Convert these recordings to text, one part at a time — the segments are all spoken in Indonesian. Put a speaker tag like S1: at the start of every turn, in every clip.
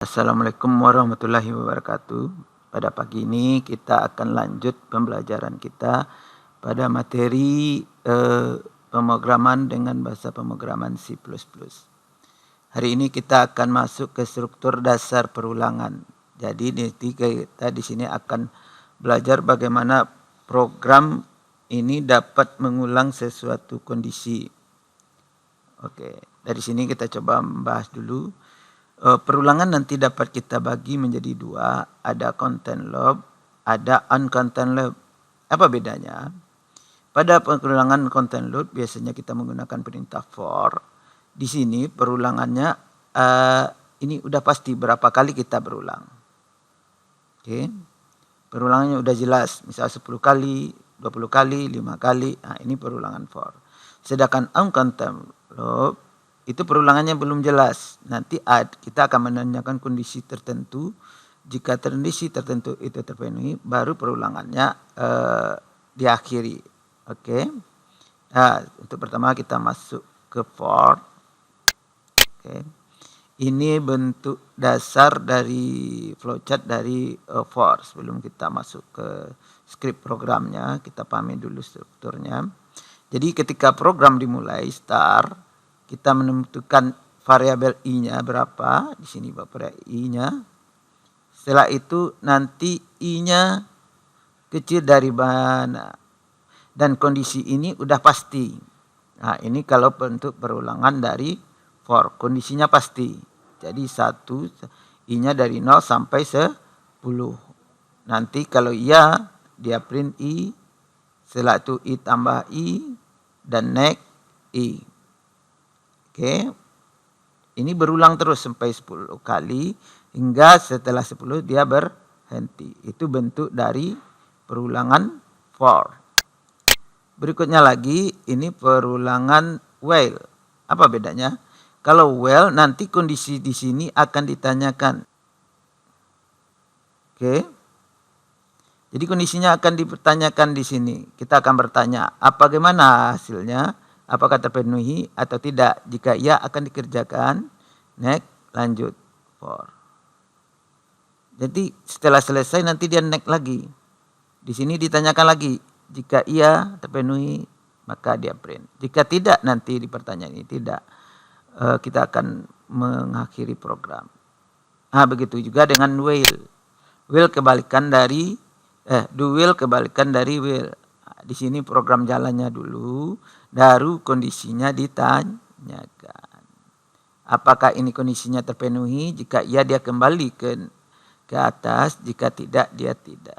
S1: Assalamualaikum warahmatullahi wabarakatuh. Pada pagi ini kita akan lanjut pembelajaran kita pada materi pemrograman dengan bahasa pemrograman C++. Hari ini kita akan masuk ke struktur dasar perulangan. Jadi kita di sini akan belajar bagaimana program ini dapat mengulang sesuatu kondisi. Oke, dari sini kita coba membahas dulu. Perulangan nanti dapat kita bagi menjadi dua, ada content loop, ada uncontent loop. Apa bedanya? Pada perulangan content loop biasanya kita menggunakan perintah for. Di sini perulangannya ini udah pasti berapa kali kita berulang. Oke. Perulangannya udah jelas, misal 10 kali, 20 kali, 5 kali. Nah, ini perulangan for. Sedangkan uncontent loop itu perulangannya belum jelas. Nanti kita akan menanyakan kondisi tertentu. Jika kondisi tertentu itu terpenuhi, baru perulangannya diakhiri. Oke. Nah, untuk pertama kita masuk ke for. Oke. Ini bentuk dasar dari flowchart dari for. Sebelum kita masuk ke script programnya, kita pahami dulu strukturnya. Jadi ketika program dimulai start, kita menentukan variabel i-nya berapa, di sini variabel i-nya. Setelah itu nanti i-nya kecil dari mana. Dan kondisi ini udah pasti. Nah, ini kalau bentuk perulangan dari for, kondisinya pasti. Jadi 1, i-nya dari 0 sampai 10. Nanti kalau iya, dia print i, setelah itu i tambah i, dan next i. Oke, ini berulang terus sampai 10 kali hingga setelah 10 dia berhenti. Itu bentuk dari perulangan for. Berikutnya lagi ini perulangan while. Apa bedanya? Kalau while nanti kondisi di sini akan ditanyakan. Oke. Jadi kondisinya akan dipertanyakan di sini. Kita akan bertanya, bagaimana hasilnya? Apakah terpenuhi atau tidak? Jika iya akan dikerjakan. Next, lanjut. For. Jadi setelah selesai nanti dia next lagi. Di sini ditanyakan lagi. Jika iya terpenuhi maka dia print. Jika tidak nanti di pertanyaan ini tidak. Kita akan mengakhiri program. Nah, begitu juga dengan while. While kebalikan dari do while kebalikan dari while. Di sini program jalannya dulu, baru kondisinya ditanyakan. Apakah ini kondisinya terpenuhi? Jika iya dia kembali ke atas, jika tidak dia tidak.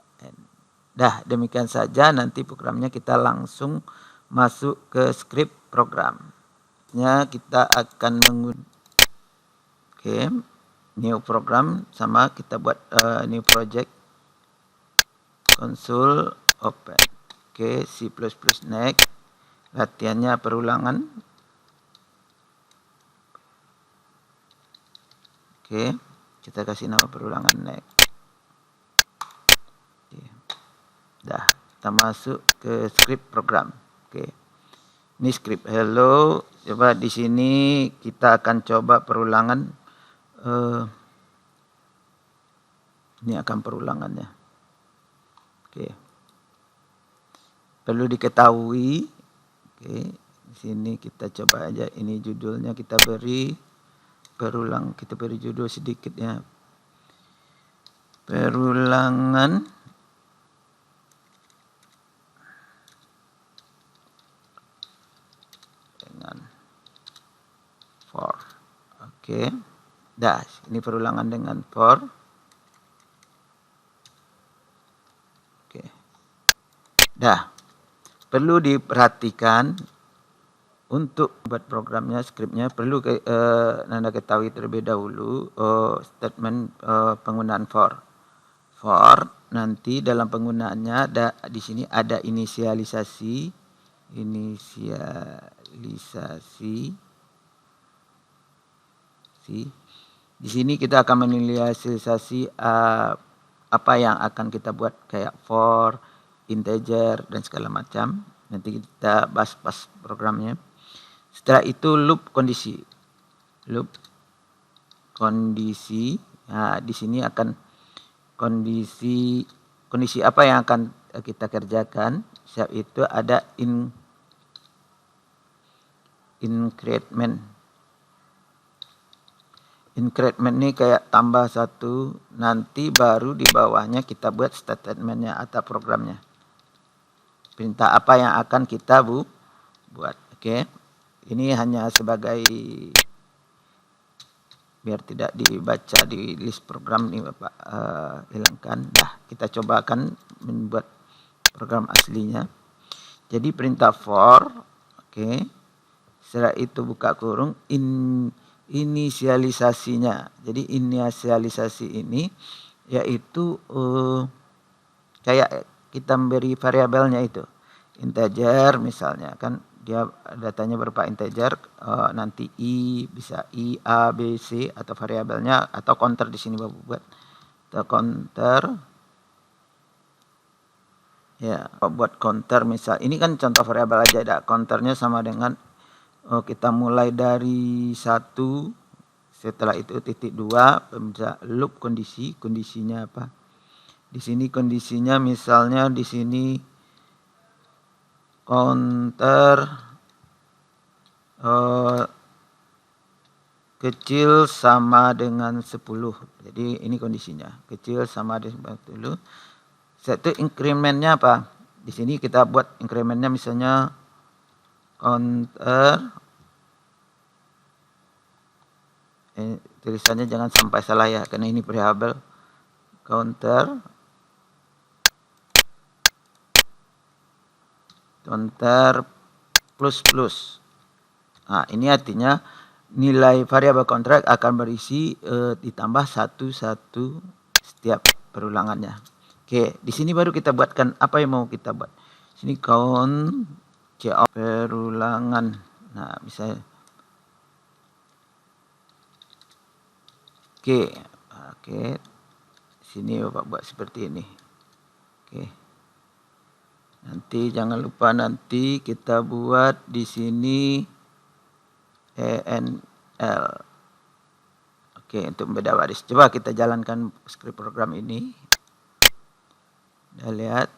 S1: Dah, demikian saja, nanti programnya kita langsung masuk ke script program. Kita akan menggunakan new program, sama kita buat new project, console open. Oke, C++ next. Latihannya perulangan. Oke, kita kasih nama perulangan next. Oke. Dah, kita masuk ke script program. Oke. Ini script hello. Coba di sini kita akan coba perulangan. Ini akan perulangannya. Oke. Perlu diketahui, oke, di sini kita coba aja, ini judulnya kita beri perulang, kita beri judul sedikit ya. Perulangan dengan for. Oke. Dah, ini perulangan dengan for. Oke. Dah. Perlu diperhatikan untuk buat programnya, skripnya perlu Anda ketahui terlebih dahulu statement penggunaan for. For nanti dalam penggunaannya di sini ada inisialisasi. Di sini kita akan menginisialisasi apa yang akan kita buat kayak for, integer dan segala macam. Nanti kita bahas pas programnya. Setelah itu loop kondisi. Loop kondisi Nah, di sini akan kondisi apa yang akan kita kerjakan. Siap itu ada increment. Increment ini kayak tambah satu, nanti baru di bawahnya kita buat statementnya atau programnya. Perintah apa yang akan kita buat. Oke. Ini hanya sebagai biar tidak dibaca di list program ini Bapak hilangkan. Nah, kita cobakan membuat program aslinya. Jadi perintah for, oke. Setelah itu buka kurung inisialisasinya. Jadi inisialisasi ini yaitu kayak kita memberi variabelnya itu. Integer misalnya kan dia datanya berupa integer, nanti i bisa i, a, b, c atau variabelnya atau counter di sini Bapak buat atau counter. Ya, buat counter misal ini kan contoh variabel aja, ada counternya sama dengan kita mulai dari 1, setelah itu titik 2, loop kondisinya apa? Di sini kondisinya misalnya di sini counter kecil sama dengan 10. Jadi ini kondisinya. Kecil sama dengan 10. Satu incrementnya apa? Di sini kita buat incrementnya misalnya counter tulisannya jangan sampai salah ya karena ini variabel. Counter plus. Nah, ini artinya nilai variabel counter akan berisi ditambah satu setiap perulangannya. Oke, di sini baru kita buatkan apa yang mau kita buat. Sini count perulangan. Nah, misalnya Oke. Sini Bapak buat seperti ini. Oke. Nanti jangan lupa nanti kita buat di sini ENL. Oke, untuk membeda baris. Coba kita jalankan script program ini. Udah lihat,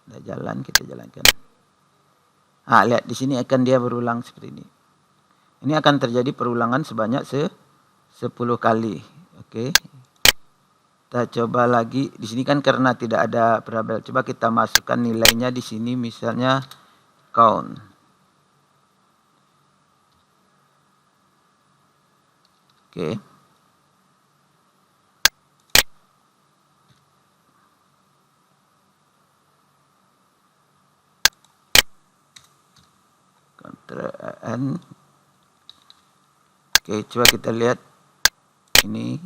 S1: udah jalan, kita jalankan. Nah, lihat di sini akan dia berulang seperti ini. Ini akan terjadi perulangan sebanyak 10 kali. Oke. Kita coba lagi. Di sini kan karena tidak ada variabel. Coba kita masukkan nilainya di sini misalnya count. Oke. Ctrl N. Oke, coba kita lihat ini.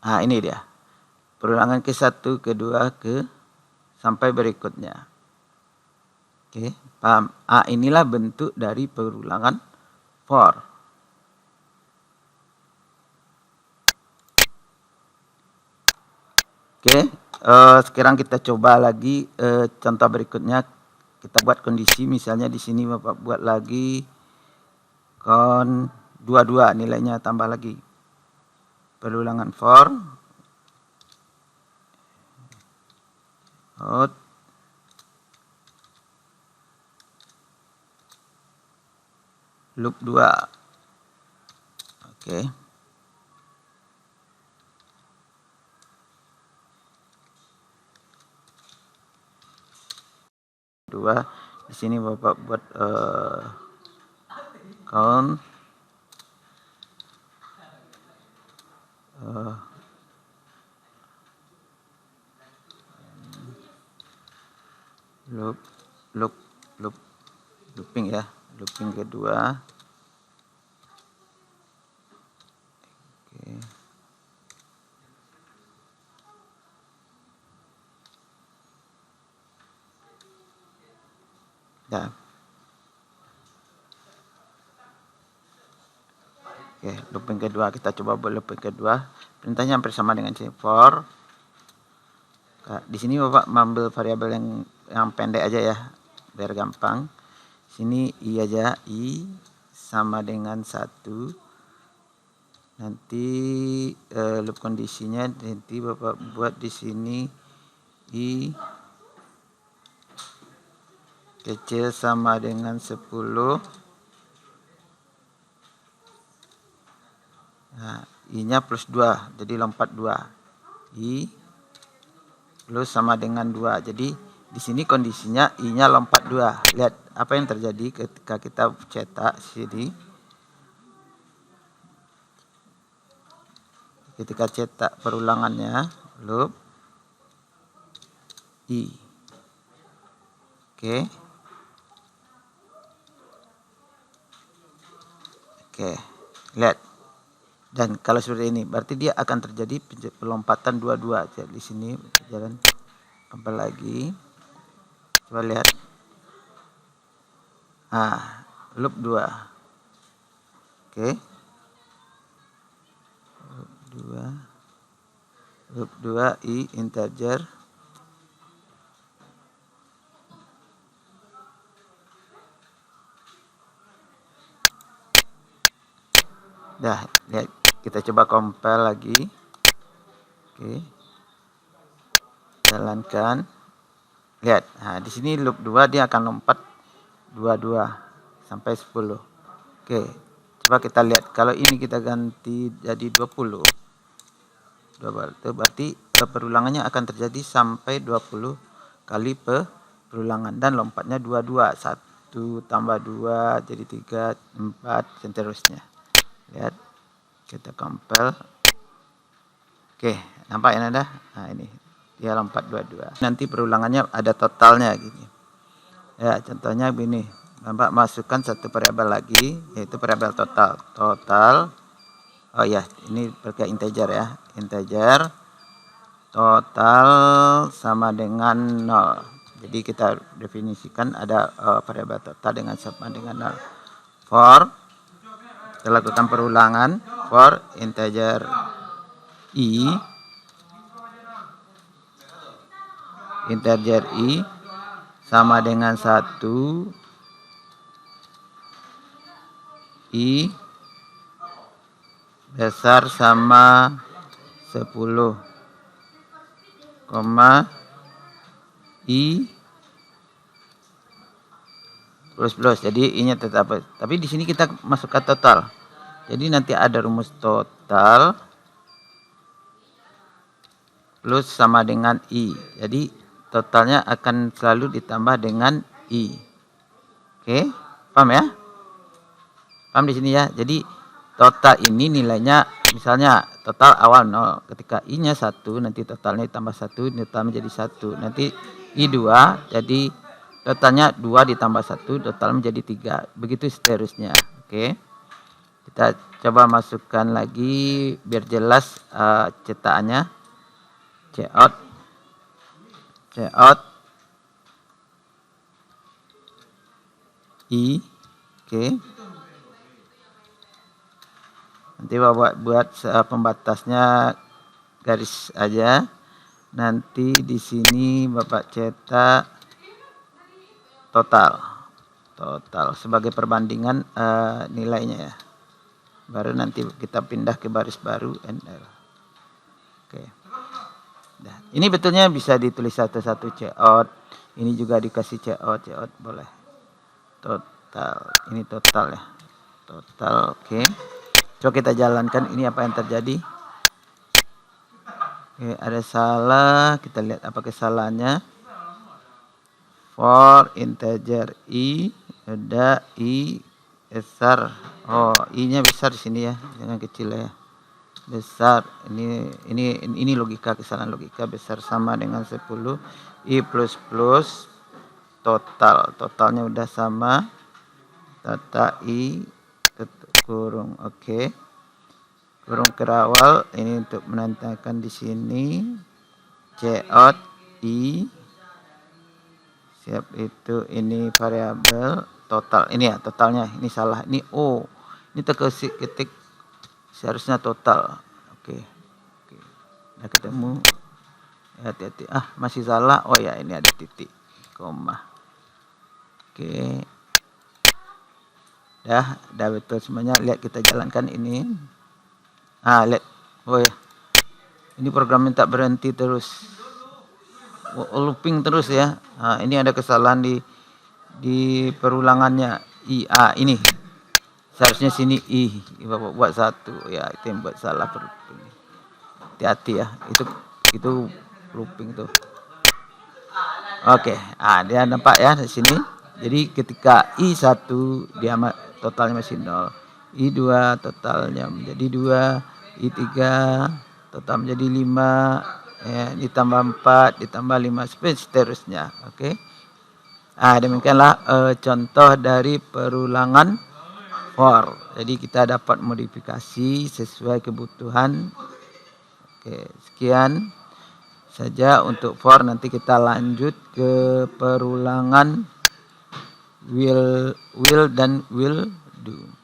S1: Nah, ini dia. Perulangan ke-1, kedua, sampai berikutnya. Oke, paham? Inilah bentuk dari perulangan for. Oke, sekarang kita coba lagi contoh berikutnya. Kita buat kondisi, misalnya di sini Bapak buat lagi count 22, nilainya tambah lagi. Perulangan for out loop 2. Oke. Dua. Di sini Bapak buat count looping ya, looping kedua. Oke. Ya. Oke, looping kedua kita coba buat looping kedua. Perintahnya hampir sama dengan sini for. Nah, di sini Bapak mengambil variabel yang pendek aja ya, biar gampang. Sini i aja, i sama dengan 1 Nanti loop kondisinya nanti Bapak buat di sini I kecil sama dengan 10. Nah, I-nya plus 2, jadi lompat 2. I plus sama dengan 2. Jadi di sini kondisinya I-nya lompat 2. Lihat apa yang terjadi ketika kita cetak sini. Ketika cetak perulangannya, loop I. Oke. Oke. Lihat. Dan kalau seperti ini, berarti dia akan terjadi pelompatan 22. Jadi di sini jalan kembali lagi. Coba lihat. Nah, loop 2. Oke. Loop 2 I integer. Dah, lihat, kita coba compile lagi. Oke. Jalankan. Lihat. Nah, di sini loop 2 dia akan lompat 22 sampai 10. Oke. Coba kita lihat, kalau ini kita ganti jadi 20. Itu berarti perulangannya akan terjadi sampai 20 kali perulangan dan lompatnya 22. 1 tambah 2 jadi 3, 4 dan seterusnya. Lihat. Kita compile. Oke, nampak ya Nanda? Nah, ini dia lompat 22. Nanti perulangannya ada totalnya gini. Ya, contohnya begini. Bapak masukkan satu variabel lagi, yaitu variabel total. Total. Oh ya, ini pakai integer ya. Integer total sama dengan 0. Jadi kita definisikan ada variabel total dengan sama dengan 0. For kita lakukan perulangan for integer I sama dengan 1 I besar sama 10, I plus. Jadi I-nya tetap. Tapi di sini kita masukkan total. Jadi nanti ada rumus total plus sama dengan I. Jadi totalnya akan selalu ditambah dengan I. Oke, paham ya? Paham di sini ya? Jadi total ini nilainya misalnya total awal 0. Ketika I-nya 1, nanti totalnya ditambah 1, totalnya menjadi 1. Nanti I 2, jadi totalnya 2 ditambah 1, total menjadi 3. Begitu seterusnya. Oke. Kita coba masukkan lagi biar jelas cetakannya. Cout I. Oke. Nanti Bapak buat pembatasnya garis aja. Nanti di sini Bapak cetak total sebagai perbandingan nilainya ya. Baru nanti kita pindah ke baris baru NL. Oke. Nah, ini betulnya bisa ditulis satu-satu cout. Ini juga dikasih cout boleh. Total. Ini total ya. Total, oke. Coba kita jalankan ini apa yang terjadi. Oke, ada salah. Kita lihat apa kesalahannya. For integer I, ada I besar. Oh, I-nya besar di sini ya, jangan kecil ya. Besar. Ini logika, kesalahan logika. Besar sama dengan 10. I plus totalnya udah sama. Tata I kurung. Oke. Kurung kerawal ini untuk menandakan di sini. Cout I. Siap, itu ini variabel total. Ini ya totalnya. Ini salah. Ini O. Ini ketik seharusnya total. Oke. Udah ketemu. Hati-hati. Masih salah. Oh ya, ini ada titik koma. Oke. Dah betul semuanya. Lihat kita jalankan ini. Lihat. Oh ya. Ini programnya tak berhenti terus. Looping terus ya. Ini ada kesalahan di perulangannya. Ini. Seharusnya sini Bapak buat satu. Ya, itu yang buat salah looping. Hati-hati ya. Itu looping tuh. Oke. Dia nampak ya di sini. Jadi ketika I1 dia totalnya masih 0. I2 totalnya menjadi 2, I3 total menjadi 5, ya, ditambah 4, ditambah 5, seterusnya. Oke. Demikianlah contoh dari perulangan for. Jadi kita dapat modifikasi sesuai kebutuhan. Oke, sekian saja untuk for. Nanti kita lanjut ke perulangan will dan will do.